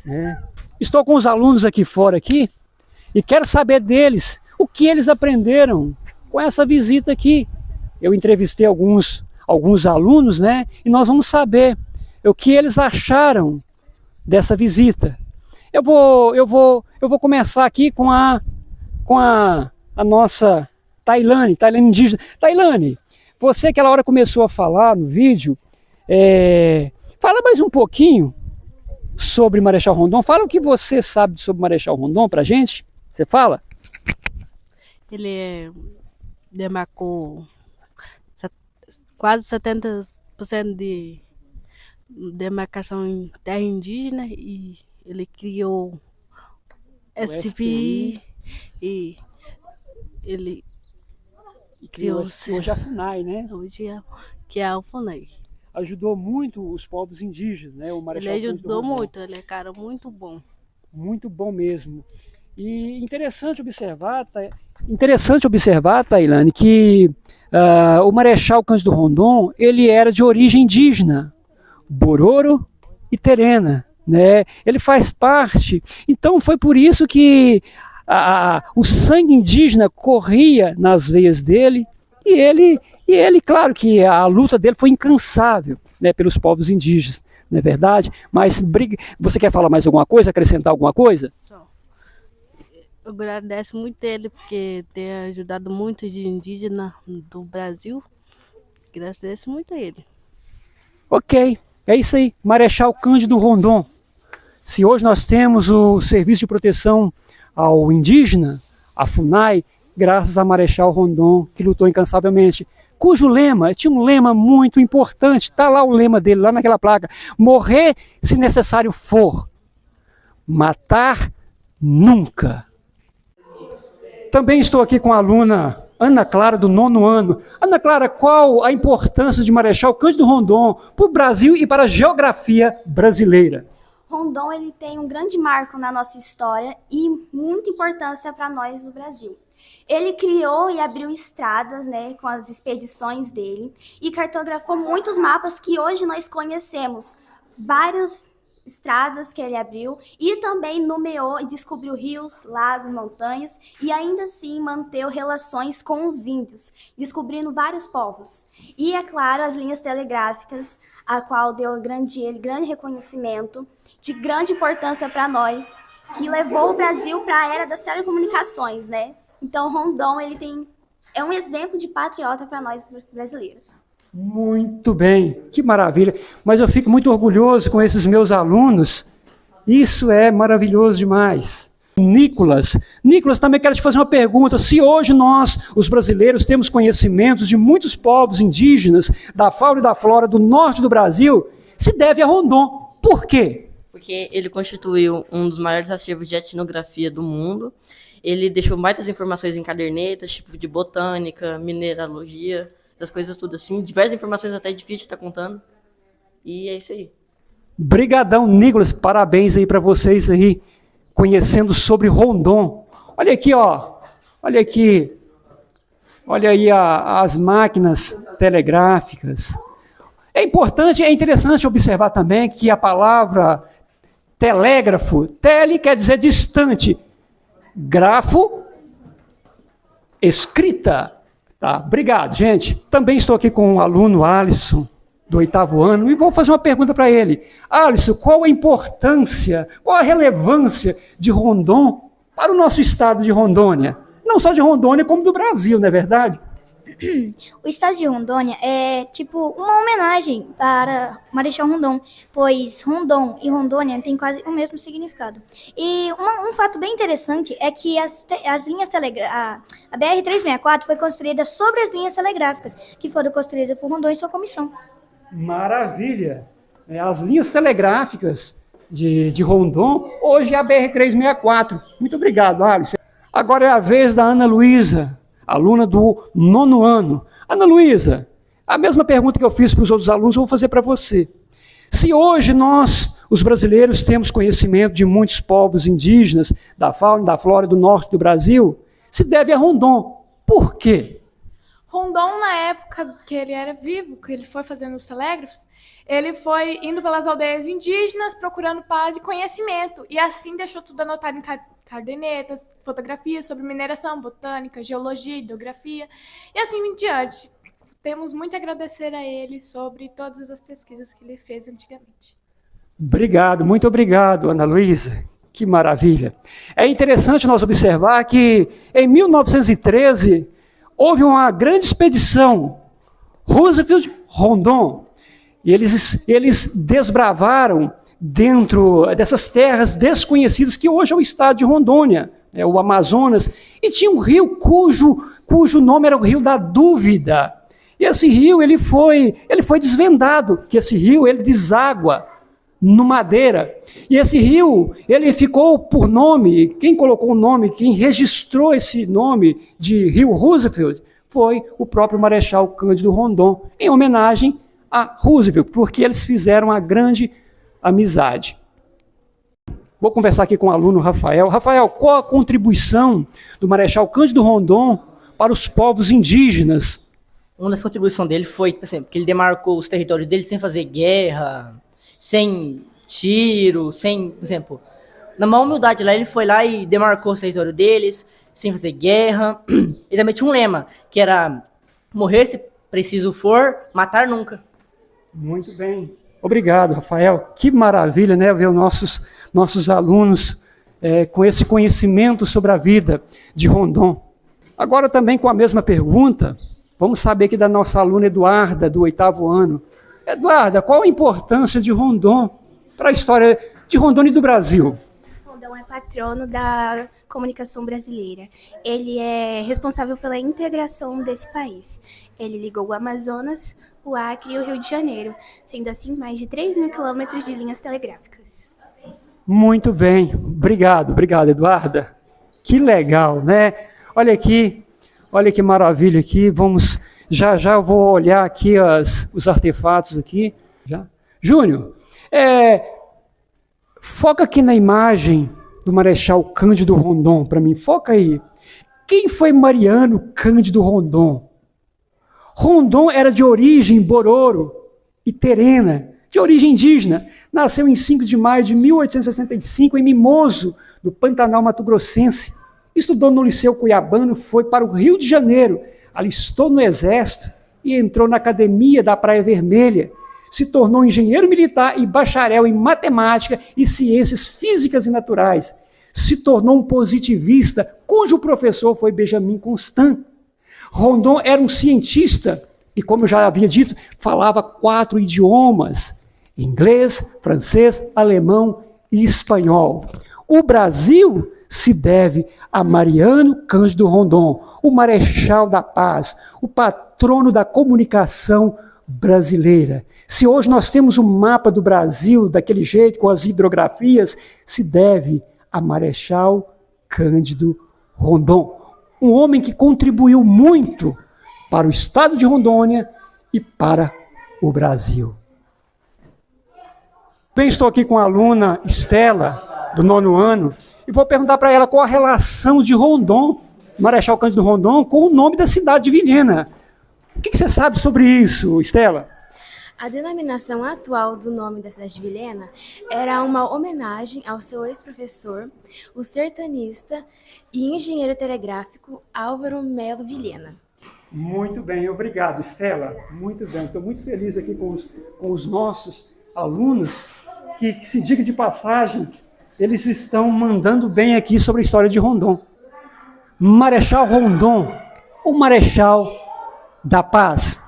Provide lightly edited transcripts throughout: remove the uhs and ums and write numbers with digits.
né? Estou com os alunos aqui fora aqui e quero saber deles o que eles aprenderam com essa visita aqui. Eu entrevistei alguns alunos, né? E nós vamos saber o que eles acharam dessa visita. Eu vou começar aqui com a nossa Tailane indígena. Tailane, você aquela hora começou a falar no vídeo, fala mais um pouquinho sobre Marechal Rondon. Fala o que você sabe sobre Marechal Rondon pra gente. Você fala? Ele demarcou quase 70% de demarcação em terra indígena e ele criou SPI e ele criou hoje é a FUNAI, né? Que é a FUNAI. Ajudou muito os povos indígenas, né? O Marechal ele ajudou muito, ele é cara muito bom. Muito bom mesmo. E interessante observar, Tailane, que o Marechal Cândido Rondon, ele era de origem indígena, Bororo e Terena, né? Ele faz parte, então foi por isso que o sangue indígena corria nas veias dele, e ele, claro que a luta dele foi incansável, né, pelos povos indígenas, não é verdade? Mas você quer falar mais alguma coisa, acrescentar alguma coisa? Eu agradeço muito ele porque tem ajudado muito os indígenas do Brasil. Agradeço muito a ele. Ok, é isso aí, Marechal Cândido Rondon. Se hoje nós temos o Serviço de Proteção ao Indígena, a FUNAI, graças a Marechal Rondon, que lutou incansavelmente, cujo lema, tinha um lema muito importante, está lá o lema dele, lá naquela placa: morrer se necessário for, matar nunca. Também estou aqui com a aluna Ana Clara, do 9º ano. Ana Clara, qual a importância de Marechal Cândido Rondon para o Brasil e para a geografia brasileira? Rondon, ele tem um grande marco na nossa história e muita importância para nós do Brasil. Ele criou e abriu estradas, né, com as expedições dele, e cartografou muitos mapas que hoje nós conhecemos, várias estradas que ele abriu, e também nomeou e descobriu rios, lagos, montanhas, e ainda assim manteve relações com os índios, descobrindo vários povos. E, é claro, as linhas telegráficas, a qual deu grande reconhecimento, de grande importância para nós, que levou o Brasil para a era das telecomunicações, né? Então, Rondon, é um exemplo de patriota para nós brasileiros. Muito bem, que maravilha. Mas eu fico muito orgulhoso com esses meus alunos. Isso é maravilhoso demais. Nicolas, também quero te fazer uma pergunta. Se hoje nós, os brasileiros, temos conhecimentos de muitos povos indígenas, da fauna e da flora do norte do Brasil, se deve a Rondon. Por quê? Porque ele constituiu um dos maiores acervos de etnografia do mundo. Ele deixou muitas informações em cadernetas, tipo de botânica, mineralogia, das coisas tudo assim. Diversas informações até difícil de estar contando. E é isso aí. Brigadão, Nicolas. Parabéns aí para vocês aí, conhecendo sobre Rondon. Olha aqui, ó. Olha aqui. Olha aí as máquinas telegráficas. É interessante observar também que a palavra telégrafo, tele quer dizer distante, grafo, escrita. Tá, obrigado, gente. Também estou aqui com o aluno Alisson, do 8º ano, e vou fazer uma pergunta para ele. Alisson, qual a importância, qual a relevância de Rondon para o nosso estado de Rondônia? Não só de Rondônia, como do Brasil, não é verdade? O estado de Rondônia é tipo uma homenagem para Marechal Rondon, pois Rondon e Rondônia têm quase o mesmo significado. E um fato bem interessante é que as linhas telegráficas, a BR-364 foi construída sobre as linhas telegráficas, que foram construídas por Rondon e sua comissão. Maravilha! As linhas telegráficas de Rondon, hoje é a BR-364. Muito obrigado, Alisson. Agora é a vez da Ana Luísa, aluna do 9º ano. Ana Luísa, a mesma pergunta que eu fiz para os outros alunos, eu vou fazer para você. Se hoje nós, os brasileiros, temos conhecimento de muitos povos indígenas, da fauna e da flora do norte do Brasil, se deve a Rondon. Por quê? Rondon, na época que ele era vivo, que ele foi fazendo os telégrafos, ele foi indo pelas aldeias indígenas, procurando paz e conhecimento, e assim deixou tudo anotado em cadernetas, fotografias sobre mineração, botânica, geologia, hidrografia, e assim em diante. Temos muito a agradecer a ele sobre todas as pesquisas que ele fez antigamente. Obrigado, muito obrigado, Ana Luísa. Que maravilha. É interessante nós observar que em 1913 houve uma grande expedição, Roosevelt-Rondon, e eles desbravaram dentro dessas terras desconhecidas que hoje é o estado de Rondônia, o Amazonas, e tinha um rio cujo nome era o Rio da Dúvida. E esse rio ele foi desvendado, que esse rio ele deságua no Madeira. E esse rio, ele ficou por nome, quem colocou o nome, quem registrou esse nome de Rio Roosevelt, foi o próprio Marechal Cândido Rondon, em homenagem a Roosevelt, porque eles fizeram uma grande amizade. Vou conversar aqui com o aluno Rafael. Rafael, qual a contribuição do Marechal Cândido Rondon para os povos indígenas? Uma das contribuições dele foi, por exemplo, que ele demarcou os territórios dele sem fazer guerra, sem tiro, sem, por exemplo, na maior humildade lá, ele foi lá e demarcou o território deles, sem fazer guerra. E também tinha um lema, que era morrer se preciso for, matar nunca. Muito bem. Obrigado, Rafael. Que maravilha, né, ver os nossos alunos com esse conhecimento sobre a vida de Rondon. Agora também com a mesma pergunta, vamos saber aqui da nossa aluna Eduarda, do 8º ano. Eduarda, qual a importância de Rondon para a história de Rondônia e do Brasil? Rondon é patrono da comunicação brasileira. Ele é responsável pela integração desse país. Ele ligou o Amazonas, o Acre e o Rio de Janeiro, sendo assim mais de 3.000 quilômetros de linhas telegráficas. Muito bem, obrigado, Eduarda. Que legal, né? Olha que maravilha aqui. Já eu vou olhar aqui os artefatos aqui. Já. Júnior, foca aqui na imagem do Marechal Cândido Rondon para mim. Foca aí. Quem foi Mariano Cândido Rondon? Rondon era de origem bororo e terena, de origem indígena. Nasceu em 5 de maio de 1865 em Mimoso, do Pantanal Mato Grossense. Estudou no Liceu Cuiabano, foi para o Rio de Janeiro, alistou no Exército e entrou na Academia da Praia Vermelha. Se tornou engenheiro militar e bacharel em matemática e ciências físicas e naturais. Se tornou um positivista, cujo professor foi Benjamin Constant. Rondon era um cientista e, como eu já havia dito, falava 4 idiomas: inglês, francês, alemão e espanhol. O Brasil se deve a Mariano Cândido Rondon, o Marechal da Paz, o patrono da comunicação brasileira. Se hoje nós temos um mapa do Brasil daquele jeito, com as hidrografias, se deve a Marechal Cândido Rondon, um homem que contribuiu muito para o estado de Rondônia e para o Brasil. Bem, estou aqui com a aluna Estela, do 9º ano, e vou perguntar para ela qual a relação de Rondon, Marechal Cândido Rondon, com o nome da cidade de Vilhena. O que você sabe sobre isso, Estela? A denominação atual do nome da cidade de Vilhena era uma homenagem ao seu ex-professor, o sertanista e engenheiro telegráfico Álvaro Melo Vilhena. Muito bem, obrigado, Estela. Muito bem, estou muito feliz aqui com os nossos alunos, que se diga de passagem, eles estão mandando bem aqui sobre a história de Rondon. Marechal Rondon, o Marechal da Paz.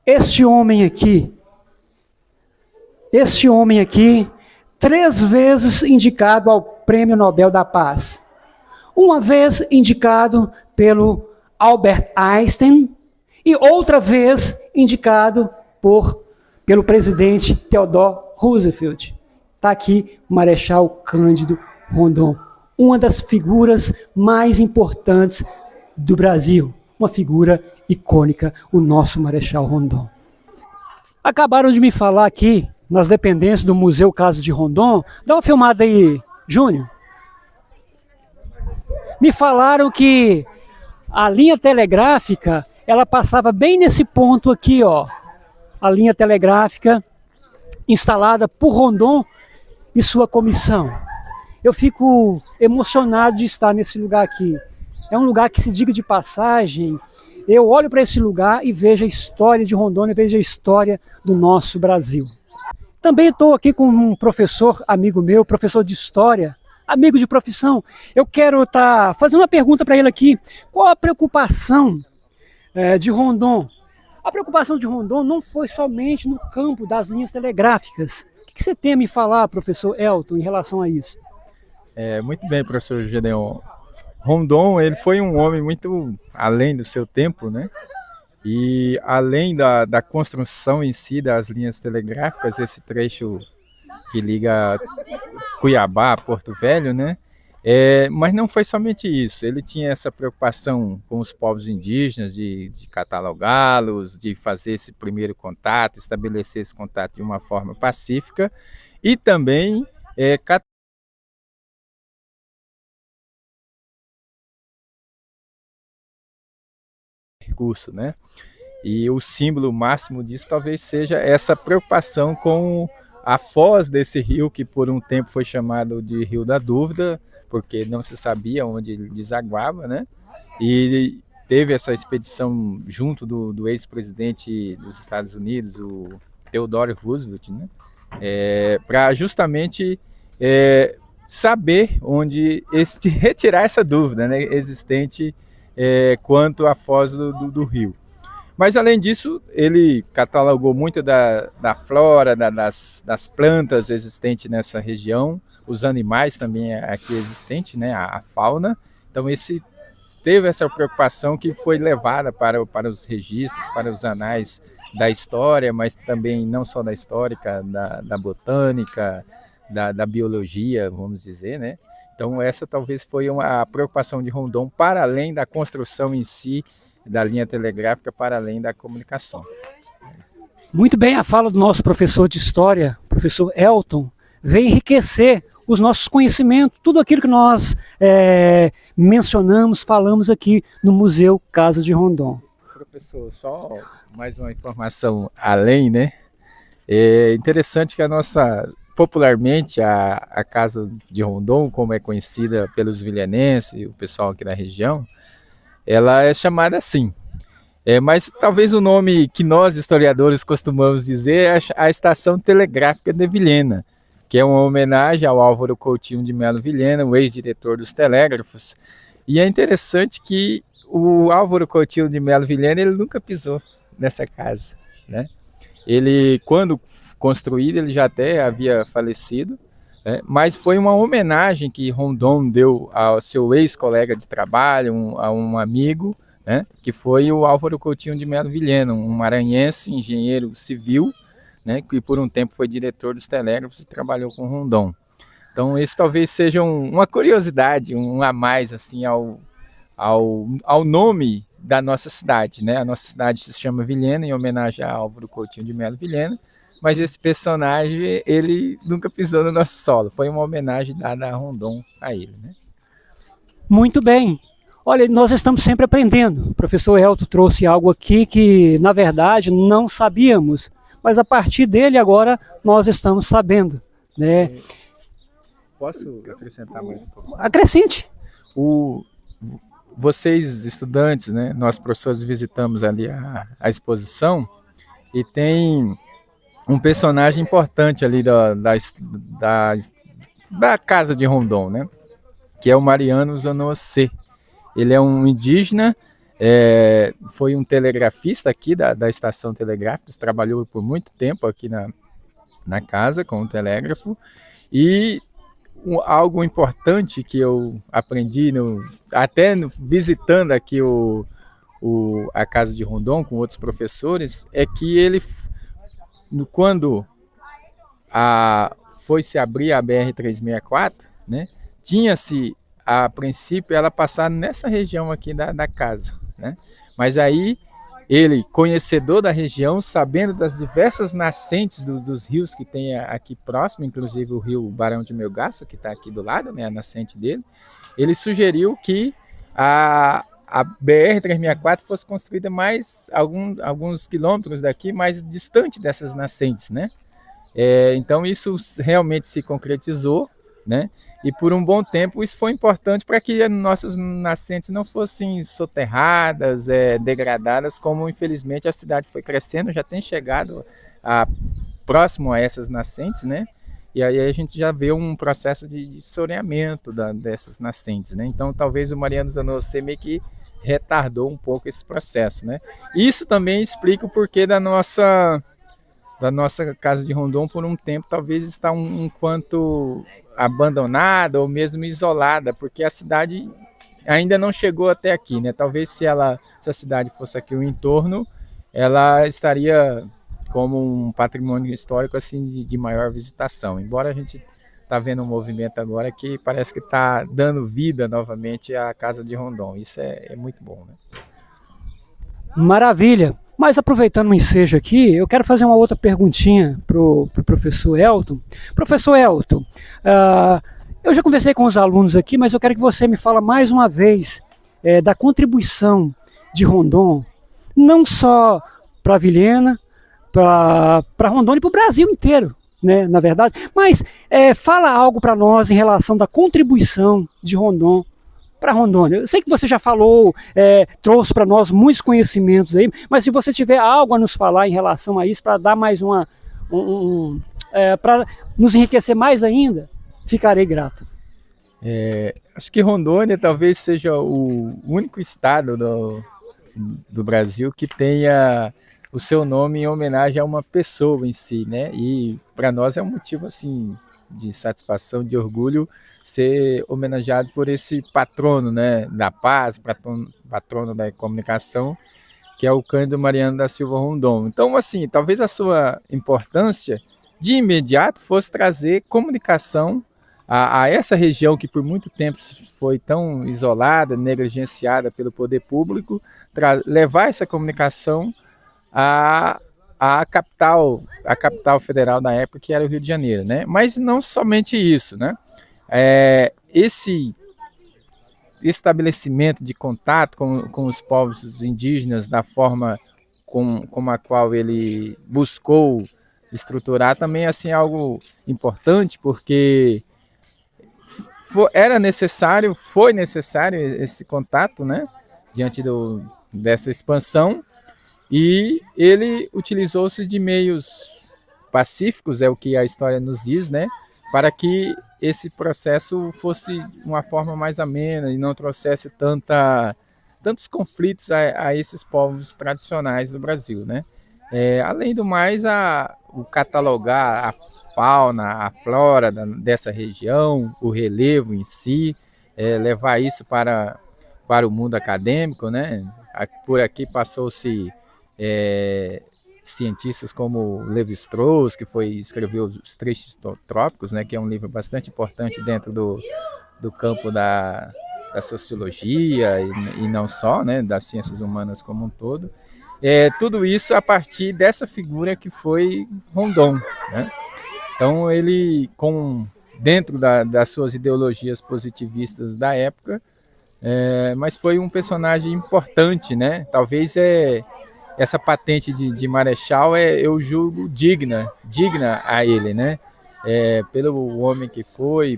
Este homem aqui, 3 vezes indicado ao Prêmio Nobel da Paz. Uma vez indicado pelo Albert Einstein e outra vez indicado pelo presidente Theodore Roosevelt. Está aqui o Marechal Cândido Rondon, uma das figuras mais importantes do Brasil, uma figura icônica, o nosso Marechal Rondon. Acabaram de me falar aqui, nas dependências do Museu Casa de Rondon, dá uma filmada aí, Júnior. Me falaram que a linha telegráfica ela passava bem nesse ponto aqui, ó, a linha telegráfica instalada por Rondon e sua comissão. Eu fico emocionado de estar nesse lugar aqui. É um lugar que, se diga de passagem, eu olho para esse lugar e vejo a história de Rondônia, vejo a história do nosso Brasil. Também estou aqui com um professor amigo meu, professor de história, amigo de profissão. Eu quero estar fazendo uma pergunta para ele aqui. Qual a preocupação de Rondon? A preocupação de Rondon não foi somente no campo das linhas telegráficas. O que você tem a me falar, professor Elton, em relação a isso? Muito bem, professor Gedeon. Rondon, ele foi um homem muito além do seu tempo, né? E além da construção em si das linhas telegráficas, esse trecho que liga Cuiabá a Porto Velho, né? Mas não foi somente isso, ele tinha essa preocupação com os povos indígenas, de catalogá-los, de fazer esse primeiro contato, estabelecer esse contato de uma forma pacífica, e também recurso, né? E o símbolo máximo disso talvez seja essa preocupação com a foz desse rio, que por um tempo foi chamado de Rio da Dúvida, porque não se sabia onde ele desaguava, né? E teve essa expedição junto do ex-presidente dos Estados Unidos, o Theodore Roosevelt, né? Para justamente saber onde retirar essa dúvida, né, existente quanto à foz do rio. Mas, além disso, ele catalogou muito da flora, das plantas existentes nessa região, os animais também aqui existentes, né, a fauna. Então, teve essa preocupação que foi levada para os registros, para os anais da história, mas também não só da histórica, da botânica, da biologia, vamos dizer, né? Então, essa talvez foi uma preocupação de Rondon, para além da construção em si da linha telegráfica, para além da comunicação. Muito bem, a fala do nosso professor de história, professor Elton, veio enriquecer os nossos conhecimentos, tudo aquilo que nós mencionamos, falamos aqui no Museu Casa de Rondon. Professor, só mais uma informação além, né? É interessante que popularmente, a Casa de Rondon, como é conhecida pelos vilhenenses e o pessoal aqui da região, ela é chamada assim. Mas talvez o nome que nós, historiadores, costumamos dizer é a Estação Telegráfica de Vilhena, que é uma homenagem ao Álvaro Coutinho de Melo Vilhena, o ex-diretor dos telégrafos. E é interessante que o Álvaro Coutinho de Melo Vilhena, ele nunca pisou nessa casa, né? Ele, quando construído, ele já até havia falecido, né? Mas foi uma homenagem que Rondon deu ao seu ex-colega de trabalho, a um amigo, né? Que foi o Álvaro Coutinho de Melo Vilhena, um maranhense, engenheiro civil, né? Que por um tempo foi diretor dos telégrafos e trabalhou com Rondon. Então, esse talvez seja uma curiosidade, um a mais assim, ao nome da nossa cidade, né? A nossa cidade se chama Vilhena, em homenagem a Álvaro Coutinho de Melo Vilhena, mas esse personagem, ele nunca pisou no nosso solo. Foi uma homenagem dada a Rondon a ele, né? Muito bem. Olha, nós estamos sempre aprendendo. O professor Elton trouxe algo aqui que, na verdade, não sabíamos, mas a partir dele agora nós estamos sabendo, né? Posso acrescentar mais um pouco? Acrescente. Vocês, estudantes, né, nós professores visitamos ali a exposição e tem um personagem importante ali da casa de Rondon, né, que é o Mariano Zanocê. Ele é um indígena, foi um telegrafista aqui da estação telegráfica, trabalhou por muito tempo aqui na casa com o telégrafo, e algo importante que eu aprendi visitando aqui a casa de Rondon com outros professores, é que ele, quando foi se abrir a BR-364, né, tinha-se, a princípio, ela passar nessa região aqui da casa, né? Mas aí ele, conhecedor da região, sabendo das diversas nascentes dos rios que tem aqui próximo, inclusive o rio Barão de Melgaço, que está aqui do lado, né, a nascente dele, ele sugeriu que a BR-364 fosse construída mais alguns quilômetros daqui, mais distante dessas nascentes, né? Então isso realmente se concretizou, né? E por um bom tempo isso foi importante para que nossas nascentes não fossem soterradas, degradadas, como infelizmente a cidade foi crescendo, já tem chegado próximo a essas nascentes, né? E aí a gente já vê um processo de soreamento dessas nascentes, né? Então talvez o Mariano Zanussi meio que retardou um pouco esse processo, né? Isso também explica o porquê da nossa casa de Rondon por um tempo talvez está um quanto abandonada ou mesmo isolada, porque a cidade ainda não chegou até aqui, né? Talvez se a cidade fosse aqui o entorno, ela estaria como um patrimônio histórico assim de maior visitação. Embora a gente está vendo um movimento agora que parece que está dando vida novamente à Casa de Rondon. Isso é muito bom, né? Maravilha! Mas aproveitando o ensejo aqui, eu quero fazer uma outra perguntinha para o professor Elton. Professor Elton, eu já conversei com os alunos aqui, mas eu quero que você me fale mais uma vez da contribuição de Rondon, não só para a Vilhena, para Rondônia e para o Brasil inteiro, né, na verdade. Mas fala algo para nós em relação da contribuição de Rondon para Rondônia. Eu sei que você já falou, trouxe para nós muitos conhecimentos aí, mas se você tiver algo a nos falar em relação a isso, para dar mais para nos enriquecer mais ainda, ficarei grato. Acho que Rondônia talvez seja o único estado do Brasil que tenha o seu nome em homenagem a uma pessoa em si, né? E para nós é um motivo assim de satisfação, de orgulho ser homenageado por esse patrono, né, da paz, patrono da comunicação, que é o Cândido Mariano da Silva Rondon. Então, assim, talvez a sua importância de imediato fosse trazer comunicação a essa região que por muito tempo foi tão isolada, negligenciada pelo poder público, levar essa comunicação a capital federal da época, que era o Rio de Janeiro, né? Mas não somente isso, né? Esse estabelecimento de contato com os povos indígenas da forma como a qual ele buscou estruturar também assim algo importante, porque foi necessário esse contato, né? Diante dessa expansão. E ele utilizou-se de meios pacíficos, é o que a história nos diz, né, para que esse processo fosse uma forma mais amena e não trouxesse tantos conflitos a esses povos tradicionais do Brasil, né. Além do mais, o catalogar a fauna, a flora dessa região, o relevo em si, levar isso para o mundo acadêmico, né. Por aqui passou-se cientistas como Levi-Strauss, que escreveu Os Tristes Trópicos, né, que é um livro bastante importante dentro do campo da sociologia e não só, né, das ciências humanas como um todo. Tudo isso a partir dessa figura que foi Rondon, né? Então ele, dentro das suas ideologias positivistas da época, mas foi um personagem importante, né? Talvez essa patente de Marechal eu julgo digna a ele, né? Pelo homem que foi,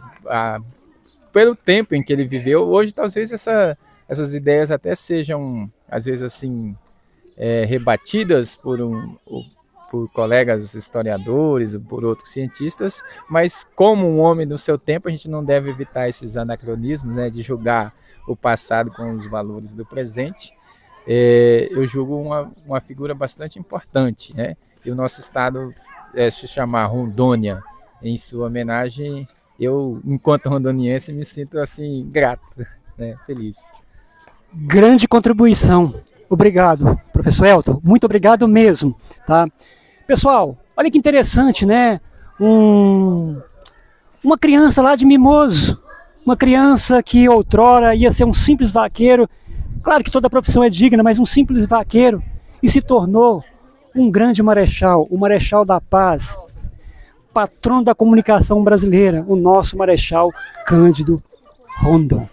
pelo tempo em que ele viveu. Hoje talvez essas ideias até sejam às vezes assim rebatidas por colegas historiadores, por outros cientistas, mas como um homem do seu tempo, a gente não deve evitar esses anacronismos, né, de julgar o passado com os valores do presente. Eu julgo uma figura bastante importante, né? E o nosso estado se chamar Rondônia em sua homenagem, eu, enquanto rondoniense, me sinto assim grato, né? Feliz. Grande contribuição. Obrigado, professor Elton. Muito obrigado mesmo, tá? Pessoal, olha que interessante, né? Uma criança lá de Mimoso, uma criança que outrora ia ser um simples vaqueiro. Claro que toda profissão é digna, mas um simples vaqueiro, e se tornou um grande marechal, o Marechal da Paz, patrono da comunicação brasileira, o nosso Marechal Cândido Rondon.